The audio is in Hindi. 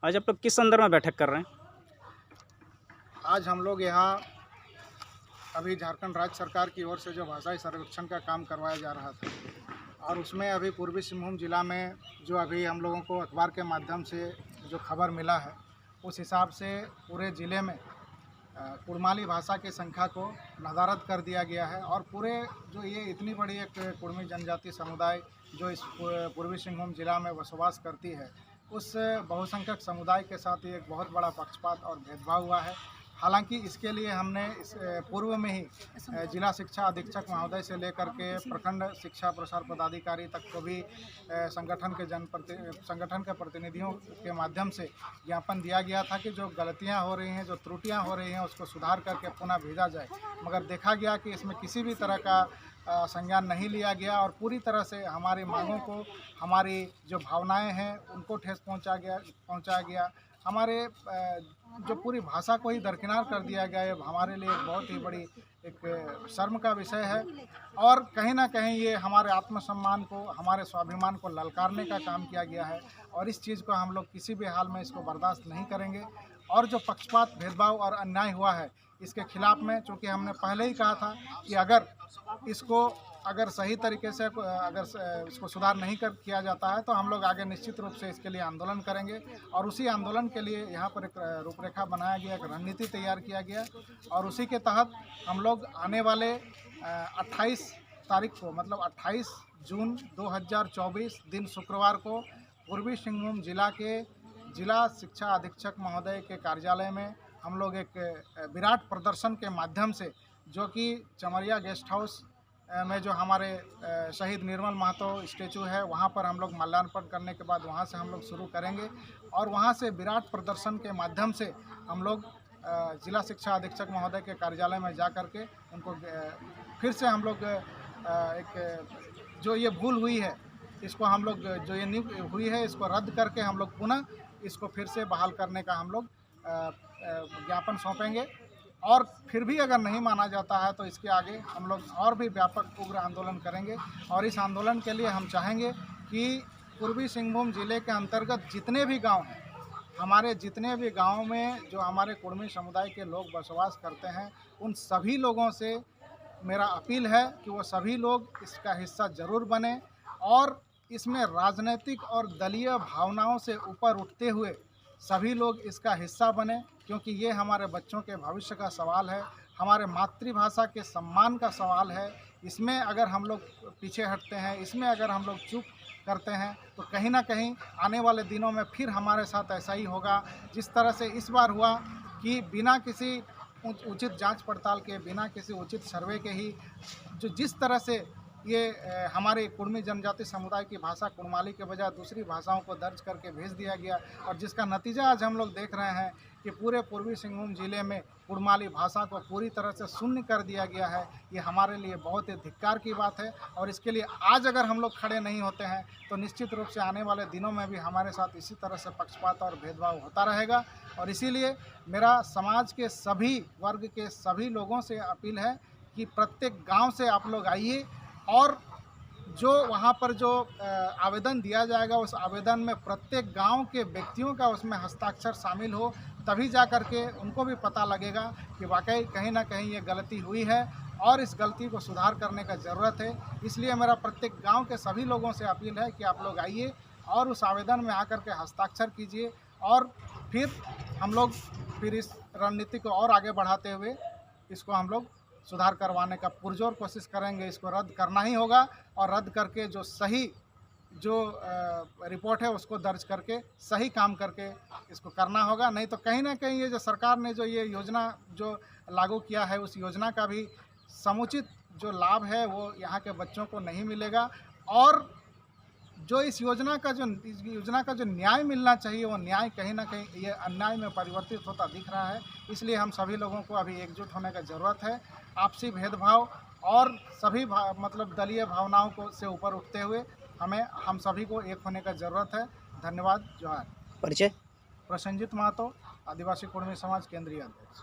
आज आप लोग किस संदर्भ में बैठक कर रहे हैं? आज हम लोग यहाँ अभी झारखंड राज्य सरकार की ओर से जो भाषाई सर्वेक्षण का काम करवाया जा रहा था और उसमें अभी पूर्वी सिंहभूम जिला में जो अभी हम लोगों को अखबार के माध्यम से जो खबर मिला है उस हिसाब से पूरे ज़िले में कुड़माली भाषा की संख्या को नदारद कर दिया गया है और पूरे जो ये इतनी बड़ी एक कुड़मी जनजाति समुदाय जो इस पूर्वी सिंहभूम जिला में बसवास करती है उस बहुसंख्यक समुदाय के साथ ये एक बहुत बड़ा पक्षपात और भेदभाव हुआ है। हालांकि इसके लिए हमने इस पूर्व में ही जिला शिक्षा अधीक्षक महोदय से लेकर के प्रखंड शिक्षा प्रसार पदाधिकारी तक को भी संगठन के प्रतिनिधियों के माध्यम से ज्ञापन दिया गया था कि जो गलतियां हो रही हैं, जो त्रुटियां हो रही हैं, उसको सुधार करके पुनः भेजा जाए। मगर देखा गया कि इसमें किसी भी तरह का संज्ञान नहीं लिया गया और पूरी तरह से हमारी मांगों को, हमारी जो भावनाएं हैं उनको ठेस पहुंचाया गया। हमारे जो पूरी भाषा को ही दरकिनार कर दिया गया है, हमारे लिए एक बहुत ही बड़ी एक शर्म का विषय है और कहीं ना कहीं ये हमारे आत्मसम्मान को, हमारे स्वाभिमान को ललकारने का काम किया गया है और इस चीज़ को हम लोग किसी भी हाल में इसको बर्दाश्त नहीं करेंगे। और जो पक्षपात, भेदभाव और अन्याय हुआ है इसके खिलाफ में, चूँकि हमने पहले ही कहा था कि अगर सही तरीके से इसको सुधार नहीं किया जाता है तो हम लोग आगे निश्चित रूप से इसके लिए आंदोलन करेंगे और उसी आंदोलन के लिए यहाँ पर एक रूपरेखा बनाया गया, एक रणनीति तैयार किया गया और उसी के तहत हम लोग आने वाले 28 तारीख को, मतलब 28 जून 2024 दिन शुक्रवार को पूर्वी सिंहभूम जिला के जिला शिक्षा अधीक्षक महोदय के कार्यालय में हम लोग एक विराट प्रदर्शन के माध्यम से, जो कि चमरिया गेस्ट हाउस में जो हमारे शहीद निर्मल महतो स्टेचू है वहाँ पर हम लोग माल्यार्पण करने के बाद वहाँ से हम लोग शुरू करेंगे और वहाँ से विराट प्रदर्शन के माध्यम से हम लोग जिला शिक्षा अधीक्षक महोदय के कार्यालय में जा कर के उनको फिर से हम लोग एक जो ये भूल हुई है इसको हम लोग, जो ये नींव हुई है इसको रद्द करके हम लोग पुनः इसको फिर से बहाल करने का हम लोग ज्ञापन सौंपेंगे और फिर भी अगर नहीं माना जाता है तो इसके आगे हम लोग और भी व्यापक उग्र आंदोलन करेंगे। और इस आंदोलन के लिए हम चाहेंगे कि पूर्वी सिंहभूम जिले के अंतर्गत जितने भी गांव हैं, हमारे जितने भी गांवों में जो हमारे कुड़मी समुदाय के लोग बसवास करते हैं, उन सभी लोगों से मेरा अपील है कि वो सभी लोग इसका हिस्सा ज़रूर बने और इसमें राजनीतिक और दलीय भावनाओं से ऊपर उठते हुए सभी लोग इसका हिस्सा बने, क्योंकि ये हमारे बच्चों के भविष्य का सवाल है, हमारे मातृभाषा के सम्मान का सवाल है। इसमें अगर हम लोग पीछे हटते हैं, इसमें अगर हम लोग चूक करते हैं तो कहीं ना कहीं आने वाले दिनों में फिर हमारे साथ ऐसा ही होगा जिस तरह से इस बार हुआ कि बिना किसी उचित जांच पड़ताल के, बिना किसी उचित सर्वे के ही जिस तरह से ये हमारे कुड़मी जनजाति समुदाय की भाषा कुड़माली के बजाय दूसरी भाषाओं को दर्ज करके भेज दिया गया और जिसका नतीजा आज हम लोग देख रहे हैं कि पूरे पूर्वी सिंहभूम जिले में कुड़माली भाषा को पूरी तरह से शून्य कर दिया गया है। ये हमारे लिए बहुत ही धिक्कार की बात है और इसके लिए आज अगर हम लोग खड़े नहीं होते हैं तो निश्चित रूप से आने वाले दिनों में भी हमारे साथ इसी तरह से पक्षपात और भेदभाव होता रहेगा। और इसीलिए मेरा समाज के सभी वर्ग के सभी लोगों से अपील है कि प्रत्येक गाँव से आप लोग आइए और जो वहाँ पर जो आवेदन दिया जाएगा उस आवेदन में प्रत्येक गांव के व्यक्तियों का उसमें हस्ताक्षर शामिल हो, तभी जा कर के उनको भी पता लगेगा कि वाकई कहीं ना कहीं ये गलती हुई है और इस गलती को सुधार करने का ज़रूरत है। इसलिए मेरा प्रत्येक गांव के सभी लोगों से अपील है कि आप लोग आइए और उस आवेदन में आकर के हस्ताक्षर कीजिए और फिर हम लोग इस रणनीति को और आगे बढ़ाते हुए इसको हम लोग सुधार करवाने का पुरजोर कोशिश करेंगे। इसको रद्द करना ही होगा और रद्द करके जो सही रिपोर्ट है उसको दर्ज करके सही काम करके इसको करना होगा। नहीं तो कहीं ना कहीं ये जो सरकार ने जो ये योजना जो लागू किया है उस योजना का भी समुचित जो लाभ है वो यहाँ के बच्चों को नहीं मिलेगा और जो इस योजना का जो न्याय मिलना चाहिए वो न्याय कहीं ना कहीं ये अन्याय में परिवर्तित होता दिख रहा है। इसलिए हम सभी लोगों को अभी एकजुट होने का ज़रूरत है। आपसी भेदभाव और सभी मतलब दलीय भावनाओं को से ऊपर उठते हुए हम सभी को एक होने का ज़रूरत है। धन्यवाद। जोहार। परिचय? प्रसन्नजीत महतो, आदिवासी कुड़मी समाज केंद्रीय अध्यक्ष।